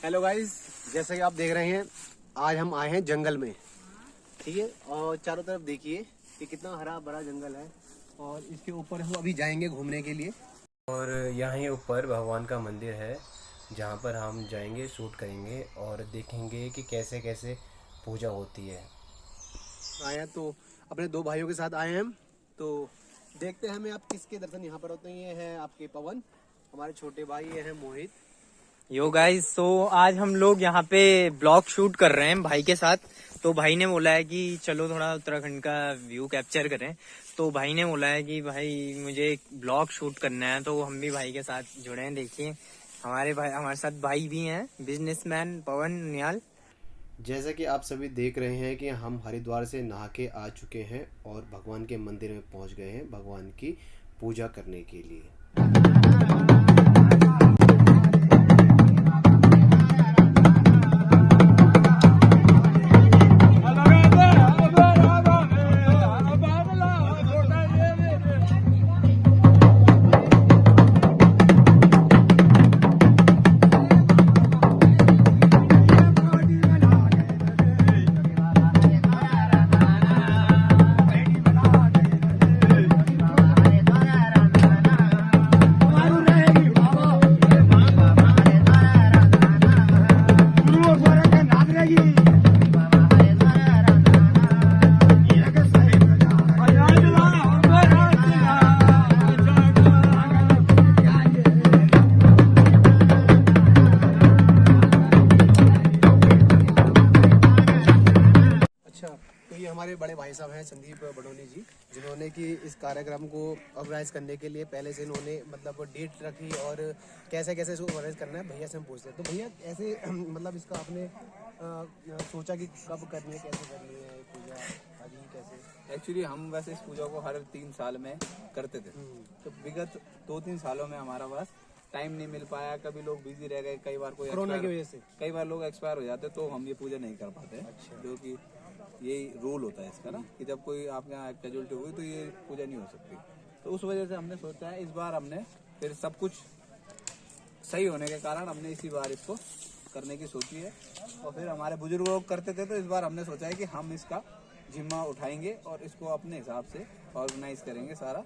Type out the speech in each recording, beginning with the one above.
Hello guys, जैसे कि आप देख रहे हैं आज हम आए हैं जंगल में। ठीक है, और चारों तरफ देखिए कि कितना हरा भरा जंगल है और इसके ऊपर हम अभी जाएंगे घूमने के लिए। और यहाँ ऊपर भगवान का मंदिर है जहाँ पर हम जाएंगे, शूट करेंगे और देखेंगे कि कैसे कैसे पूजा होती है। आए हैं तो अपने दो भाइयों के साथ आए हैं हम, तो देखते हैं हमें आप किसके दर्शन यहाँ पर होते हैं। ये है आपके पवन, हमारे छोटे भाई, ये है मोहित। यो गाइस, तो आज हम लोग यहाँ पे ब्लॉग शूट कर रहे हैं भाई के साथ। तो भाई ने बोला है कि चलो थोड़ा उत्तराखंड का व्यू कैप्चर करें। तो भाई ने बोला है कि भाई मुझे एक ब्लॉग शूट करना है, तो हम भी भाई के साथ जुड़े हैं। देखिए हमारे साथ भाई भी हैं, बिजनेसमैन पवन नियाल। जैसा कि आप सभी देख रहे हैं कि हम हरिद्वार से नहा के आ चुके हैं और भगवान के मंदिर में पहुंच गए हैं भगवान की पूजा करने के लिए। तो ये हमारे बड़े भाई साहब हैं संदीप बडोली जी, जिन्होंने कि इस कार्यक्रम को ऑर्गेनाइज करने के लिए पहले से इन्होंने मतलब डेट रखी और कैसे कैसे इसको ऑर्गेनाइज करना है भैया से हम पूछते हैं। तो भैया ऐसे मतलब इसका आपने सोचा कि कब करनी है, कैसे करनी है पूजा, अभी कैसे? एक्चुअली हम वैसे इस पूजा को हर 3 साल में करते थे, तो विगत 2-3 सालों में हमारा पास टाइम नहीं मिल पाया। कभी लोग बिजी रह गए, कई बार कोई कोरोना की वजह से कई बार लोग एक्सपायर हो जाते, तो हम ये पूजा नहीं कर पाते। अच्छा। जो कि यही रूल होता है इसका ना, कि जब कोई आपके यहाँ कैजुअलिटी हुई तो ये पूजा नहीं हो सकती। तो उस वजह से हमने सोचा है इस बार हमने फिर सब कुछ सही होने के कारण हमने इसी बार इसको करने की सोची है। और फिर हमारे बुजुर्ग लोग करते थे, तो इस बार हमने सोचा है कि हम इसका जिम्मा उठाएंगे और इसको अपने हिसाब से ऑर्गेनाइज करेंगे सारा,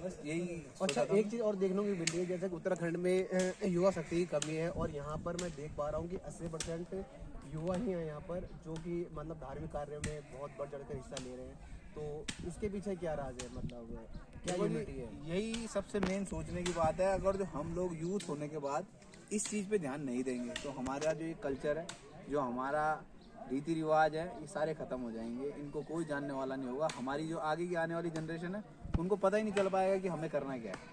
बस यही। अच्छा, एक चीज और देखने को मिल रही है, जैसे कि उत्तराखंड में युवा शक्ति की कमी है और यहाँ पर मैं देख पा रहा हूँ कि 80% युवा ही हैं यहाँ पर, जो कि मतलब धार्मिक कार्यों में बहुत बढ़ चढ़ कर हिस्सा ले रहे हैं। तो इसके पीछे क्या राज है, मतलब क्या यूनिटी है? यही सबसे मेन सोचने की बात है। अगर जो हम लोग यूथ होने के बाद इस चीज़ पे ध्यान नहीं देंगे तो हमारा जो ये कल्चर है, जो हमारा रीति रिवाज है, ये सारे खत्म हो जाएंगे। इनको कोई जानने वाला नहीं होगा। हमारी जो आगे की आने वाली जनरेशन है, उनको पता ही नहीं चल पाएगा कि हमें करना क्या है।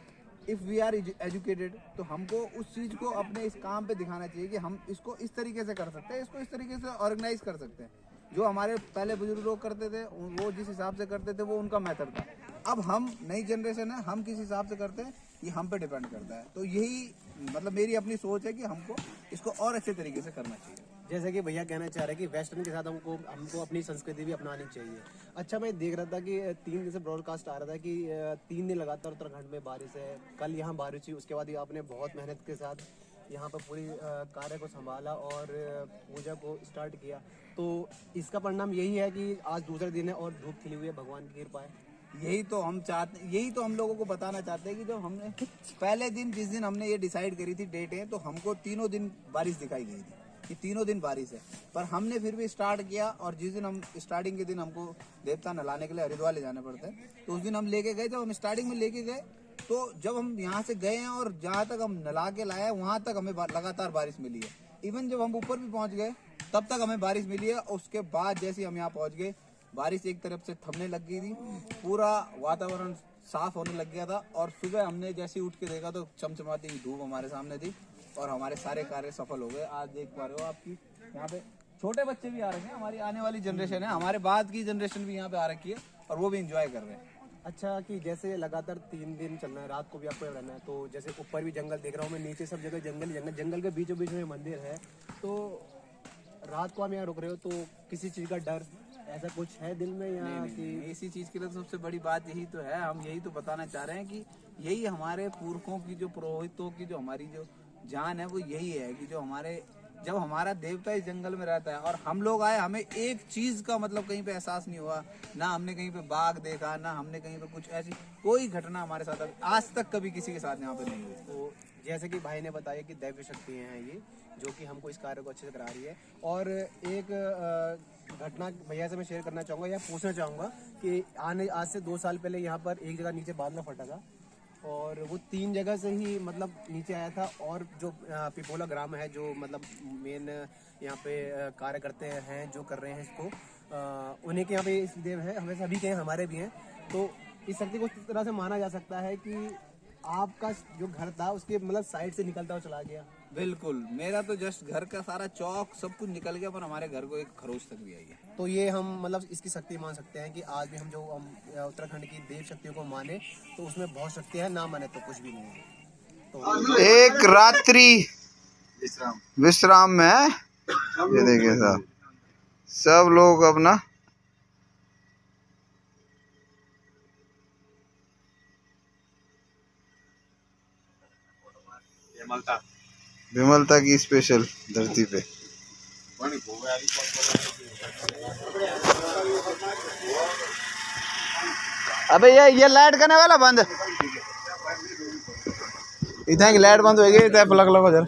इफ़ वी आर एजुकेटेड, तो हमको उस चीज़ को अपने इस काम पे दिखाना चाहिए कि हम इसको इस तरीके से कर सकते हैं, इसको इस तरीके से ऑर्गेनाइज कर सकते हैं। जो हमारे पहले बुजुर्ग लोग करते थे, वो जिस हिसाब से करते थे, वो उनका मेथड था। अब हम नई जनरेशन है, हम किस हिसाब से करते हैं ये हम पे डिपेंड करता है। तो यही मतलब मेरी अपनी सोच है कि हमको इसको और अच्छे तरीके से करना चाहिए। जैसे कि भैया कहना चाह रहे हैं कि वेस्टर्न के साथ हमको अपनी संस्कृति भी अपनानी चाहिए। अच्छा, मैं देख रहा था कि 3 दिन से ब्रॉडकास्ट आ रहा था कि 3 दिन लगातार उत्तराखंड में बारिश है। कल यहाँ बारिश हुई, उसके बाद आपने बहुत मेहनत के साथ यहाँ पर पूरी कार्य को संभाला और पूजा को स्टार्ट किया। तो इसका परिणाम यही है कि आज दूसरा दिन है और धूप खिली हुई है, भगवान की कृपा है। यही तो हम चाहते, यही तो हम लोगों को बताना चाहते हैं कि जब हमने पहले दिन, जिस दिन हमने ये डिसाइड करी थी डेटें, तो हमको तीनों दिन बारिश दिखाई गई थी कि तीनों दिन बारिश है। पर हमने फिर भी स्टार्ट किया, और जिस दिन हम स्टार्टिंग के दिन हमको देवता नहलाने के लिए हरिद्वार ले जाने पड़ते हैं, तो उस दिन हम लेके गए। जब हम स्टार्टिंग में लेके गए, तो जब हम यहाँ से गए हैं और जहाँ तक हम नहला के लाए, वहाँ तक हमें लगातार बारिश मिली है। इवन जब हम ऊपर भी पहुँच गए, तब तक हमें बारिश मिली है। उसके बाद जैसे हम यहाँ पहुँच गए, बारिश एक तरफ से थमने लग गई थी, पूरा वातावरण साफ होने लग गया था। और सुबह हमने जैसे उठ के देखा तो चमचमाती धूप हमारे सामने थी और हमारे सारे कार्य सफल हो गए। आज देख पा रहे हो आपकी यहाँ पे छोटे बच्चे भी आ रखे हैं, हमारी आने वाली जनरेशन है, हमारे बाद की जनरेशन भी यहाँ पे आ रखी है और वो भी इंजॉय कर रहे हैं। अच्छा, कि जैसे लगातार 3 दिन चलना है, रात को भी आपको रहना है, तो जैसे ऊपर भी जंगल देख रहा हूँ मैं, नीचे सब जगह जंगल जंगल, जंगल के बीचों बीच में मंदिर है। तो रात को आप यहाँ रुक रहे हो, तो किसी चीज़ का डर ऐसा कुछ है दिल में या कि? इसी चीज के लिए सबसे बड़ी बात यही तो है। हम यही तो बताना चाह रहे हैं कि यही हमारे पुरखों की, जो पुरोहितों की जो हमारी जो जान है, वो यही है कि जो हमारे जब हमारा देवता इस जंगल में रहता है और हम लोग आए, हमें एक चीज का मतलब कहीं पे एहसास नहीं हुआ, ना हमने कहीं पे बाघ देखा, ना हमने कहीं पे कुछ ऐसी कोई घटना हमारे साथ आज तक कभी किसी के साथ यहाँ पे नहीं हुई। तो जैसे कि भाई ने बताया कि दैवीय शक्तियाँ हैं ये, जो कि हमको इस कार्य को अच्छे से करा रही है। और एक घटना भैया से मैं शेयर करना चाहूँगा या पूछना चाहूँगा कि आज से 2 साल पहले यहाँ पर एक जगह नीचे बादल फटा था और वो 3 जगह से ही मतलब नीचे आया था। और जो पिपोला ग्राम है, जो मतलब मेन यहाँ पे कार्य करते हैं, जो कर रहे हैं इसको, उन्हीं के यहाँ पे इस देव है, हमें सभी के हैं, हमारे भी हैं। तो इस शक्ति को इस तरह से माना जा सकता है कि आपका जो घर था उसके मतलब साइड से निकलता हुआ चला गया। बिल्कुल, मेरा तो जस्ट घर का सारा चौक सब कुछ निकल गया, पर हमारे घर को एक खरोच तक भी आई है। तो ये हम मतलब इसकी शक्ति मान सकते हैं कि आज भी हम जो उत्तराखंड की देव शक्तियों को माने तो उसमें बहुत शक्ति है, ना माने तो कुछ भी नहीं है। तो एक रात्रि विश्राम में ये देखिए साहब, सब लोग अपना विमलता की स्पेशल धरती पे। अबे ये लाइट करने वाला बंद, इतना की लाइट बंद हो गई, इतना प्लग लगो जरा।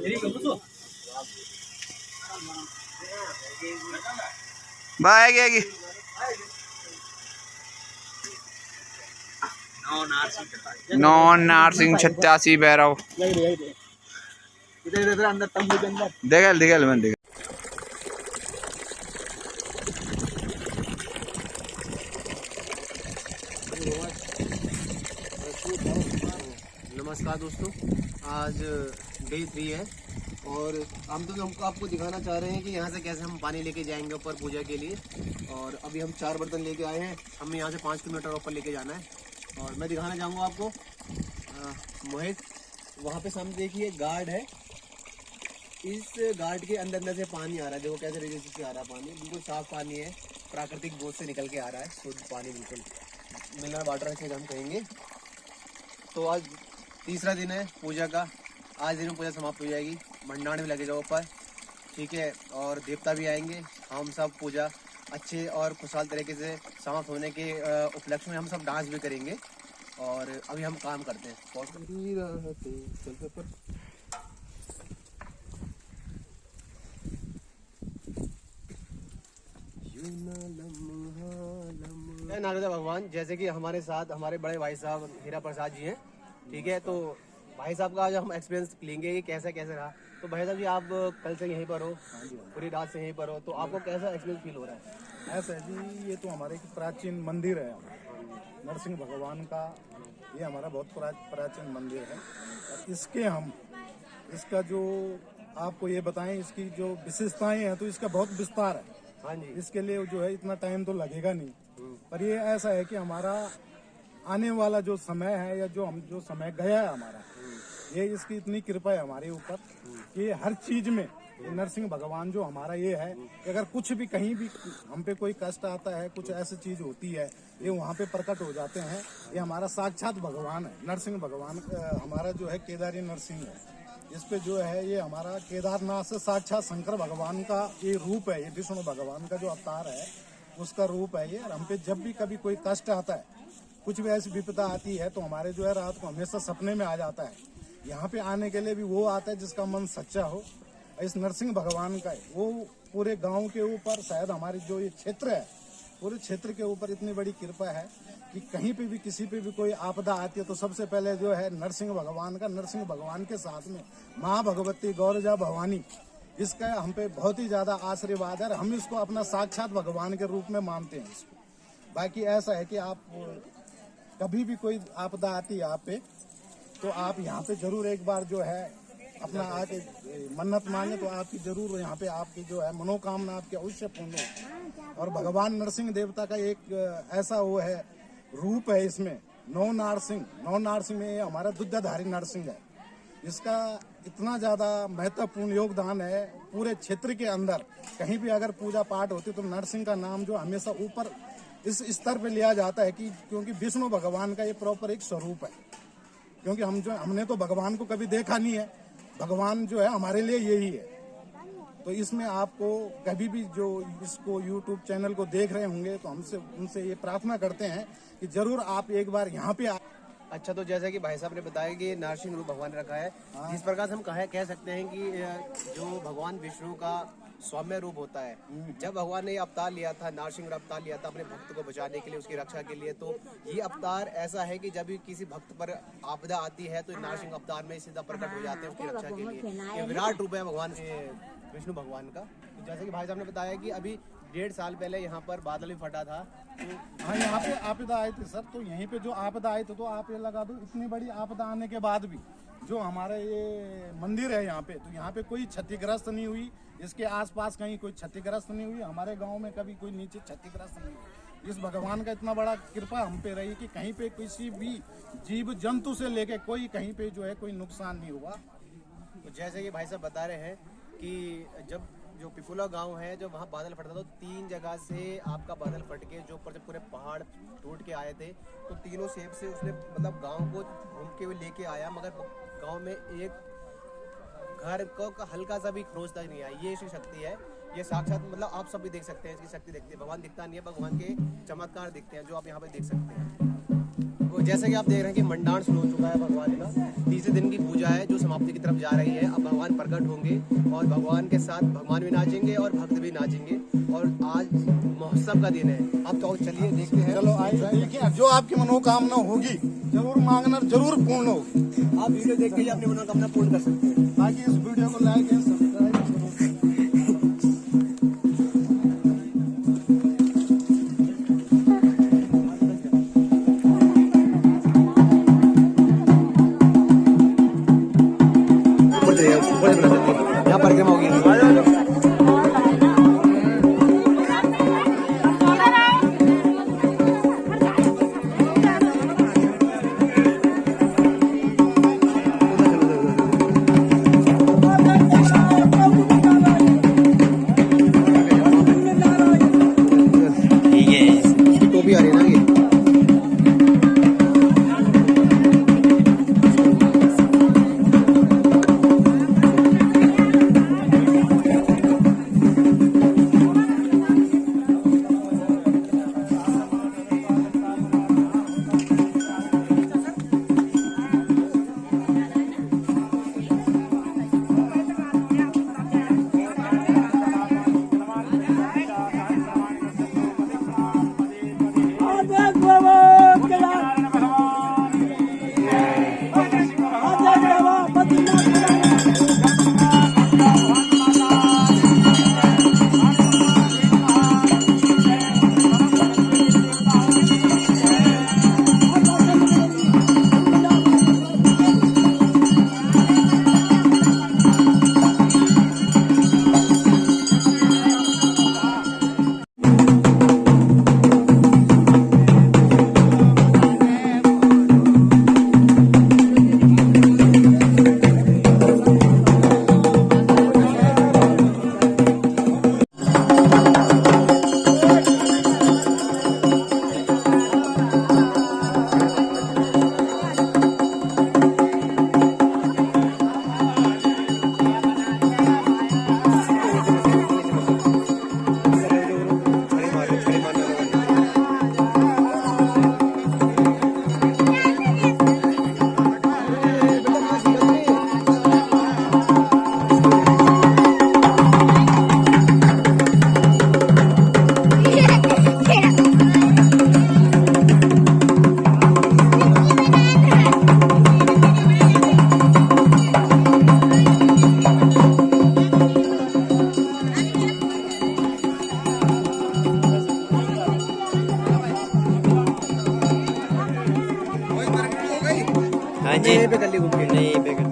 बाय आएगी नॉन नारसिंह 86 बैराव देखेल मैं देखेल। नमस्कार दोस्तों, आज डे 3 है और हम आपको दिखाना चाह रहे हैं कि यहाँ से कैसे हम पानी लेके जाएंगे ऊपर पूजा के लिए। और अभी हम 4 बर्तन लेके आए हैं, हमें यहाँ से 5 किलोमीटर ऊपर लेके जाना है। और मैं दिखाना चाहूँगा आपको, मोहित वहाँ पे सामने देखिए गार्ड है, इस गार्ड के अंदर से पानी आ रहा है। देखो कैसे रेगिस्तान से आ रहा है पानी, बिल्कुल साफ पानी है, प्राकृतिक बोध से निकल के आ रहा है, शुद्ध पानी, बिल्कुल मिनरल वाटर ऐसे हम कहेंगे। तो आज तीसरा दिन है पूजा का, आज दिन में पूजा समाप्त हो जाएगी, भंडारण भी लगेगा ऊपर, ठीक है, और देवता भी आएंगे। हम सब पूजा अच्छे और खुशहाल तरीके से समाप्त होने के उपलक्ष्य में हम सब डांस भी करेंगे। और अभी हम काम करते हैं। नारदा भगवान, जैसे कि हमारे साथ हमारे बड़े भाई साहब हीरा प्रसाद जी हैं, ठीक है। तो भाई साहब का आज हम एक्सपीरियंस लेंगे कि कैसे कैसे रहा। तो भाई साहब जी, आप कल से यहीं पर हो, पूरी रात से यहीं पर हो, तो आपको कैसा एक्सपीरियंस फील हो रहा है? ऐसा है जी, ये तो हमारे एक प्राचीन मंदिर है, नरसिंह भगवान का। ये हमारा बहुत प्राचीन मंदिर है। और इसका जो आपको ये बताएं, इसकी जो विशेषताएं हैं, तो इसका बहुत विस्तार है। हाँ जी। इसके लिए जो है इतना टाइम तो लगेगा नहीं, पर ये ऐसा है कि हमारा आने वाला जो समय है या जो समय गया है हमारा, ये इसकी इतनी कृपा है हमारे ऊपर कि हर चीज में ये नरसिंह भगवान जो हमारा ये है कि अगर कुछ भी कहीं भी हम पे कोई कष्ट आता है, कुछ ऐसी चीज होती है, ये वहाँ पे प्रकट हो जाते हैं। ये हमारा साक्षात भगवान है, नरसिंह भगवान हमारा जो है केदारी नरसिंह है। इस पे जो है ये हमारा केदारनाथ से साक्षात शंकर भगवान का ये रूप है, ये विष्णु भगवान का जो अवतार है उसका रूप है ये। और हम पे जब भी कभी कोई कष्ट आता है, कुछ भी ऐसी विपदा आती है, तो हमारे जो है रात को हमेशा सपने में आ जाता है। यहाँ पे आने के लिए भी वो आता है जिसका मन सच्चा हो। इस नरसिंह भगवान का है वो पूरे गांव के ऊपर, शायद हमारी जो ये क्षेत्र है, पूरे क्षेत्र के ऊपर इतनी बड़ी कृपा है कि कहीं पे भी किसी पे भी कोई आपदा आती है तो सबसे पहले जो है नरसिंह भगवान का, नरसिंह भगवान के साथ में माँ भगवती गौरजा भवानी, इसका हम पे बहुत ही ज्यादा आशीर्वाद है। हम इसको अपना साक्षात भगवान के रूप में मानते हैं इसको। बाकी ऐसा है कि आप कभी भी कोई आपदा आती है आप पे, तो आप यहाँ पे जरूर एक बार जो है अपना आके मन्नत मांगे, तो आपकी जरूर यहाँ पे आपकी जो है मनोकामना आपकी अवश्य पूर्ण हो। और भगवान नरसिंह देवता का एक ऐसा वो है रूप है, इसमें नौ नारसिंह में हमारा दुग्धाधारी नरसिंह है। इसका इतना ज्यादा महत्वपूर्ण योगदान है पूरे क्षेत्र के अंदर। कहीं भी अगर पूजा पाठ होती तो नरसिंह का नाम जो हमेशा ऊपर इस स्तर पे लिया जाता है कि क्योंकि विष्णु भगवान का ये प्रॉपर एक स्वरूप है। क्योंकि हमने तो भगवान को कभी देखा नहीं है, भगवान जो है हमारे लिए यही है। तो इसमें आपको कभी भी जो इसको YouTube चैनल को देख रहे होंगे तो हमसे उनसे ये प्रार्थना करते हैं कि जरूर आप एक बार यहाँ पे अच्छा, तो जैसा कि भाई साहब ने बताया कि नारसिंह रूप भगवान रखा है, जिस प्रकार से हम कह सकते हैं कि जो भगवान विष्णु का सौम्य रूप होता है, जब भगवान ने अवतार लिया था, नारसिंह अवतार लिया था अपने भक्त को बचाने के लिए, उसकी रक्षा के लिए, तो ये अवतार ऐसा है कि जब भी किसी भक्त पर आपदा आती है तो नारसिंह अवतार में सीधा प्रकट हो जाते हैं उसकी रक्षा के लिए। ये विराट रूप है भगवान विष्णु भगवान का। तो जैसे कि भाई साहब ने बताया कि अभी 1.5 साल पहले यहाँ पर बादल भी फटा था, तो हाँ यहाँ पे आपदा आए थे सर। तो यहीं पे जो आपदा आए थे, तो आप ये लगा दो इतनी बड़ी आपदा आने के बाद भी जो हमारा ये मंदिर है यहाँ पे, तो यहाँ पे कोई क्षतिग्रस्त नहीं हुई, इसके आसपास कहीं कोई क्षतिग्रस्त नहीं हुई, हमारे गांव में कभी कोई नीचे क्षतिग्रस्त नहीं हुई। इस भगवान का इतना बड़ा कृपा हम पे रही कि कहीं पे किसी भी जीव जंतु से लेके कोई कहीं पे जो है कोई नुकसान नहीं हुआ। तो जैसे कि भाई साहब बता रहे हैं कि जब जो पिपुला गांव है, जब वहाँ बादल फटा था तो 3 जगह से आपका बादल फट के जो ऊपर से पूरे पहाड़ टूट के आए थे, तो तीनों सेब से उसने मतलब गांव को घूम के हुए लेके आया, मगर गांव में एक घर को हल्का सा भी खरोच तक नहीं आया। ये इसकी शक्ति है, ये साक्षात मतलब आप सब भी देख सकते हैं, इसकी शक्ति देखते हैं। भगवान दिखता नहीं है, भगवान के चमत्कार दिखते हैं जो आप यहाँ पे देख सकते हैं। तो जैसे कि आप देख रहे हैं कि मंडान शुरू हो चुका है भगवान का, तीसरे दिन की पूजा है जो समाप्ति की तरफ जा रही है। अब भगवान प्रकट होंगे और भगवान के साथ भगवान भी नाचेंगे और भक्त भी नाचेंगे, और आज महोत्सव का दिन है। आप तो चलिए देखते हैं। चलो आइए देखिए, जो आपकी मनोकामना होगी जरूर मांगना, जरूर पूर्ण होगी। आप वीडियो देख के अपनी मनोकामना पूर्ण कर सकते हैं। ताकि इस वीडियो को लाइक एंड सब्सक्राइब करो। यहाँ परिक्रमा होगी। टोपी आ रही है ना ये। हाँ जी, पे कर ली घूम के। नहीं पे कर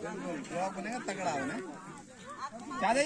ब्लॉग बनेगा तगड़ा होना। क्या जी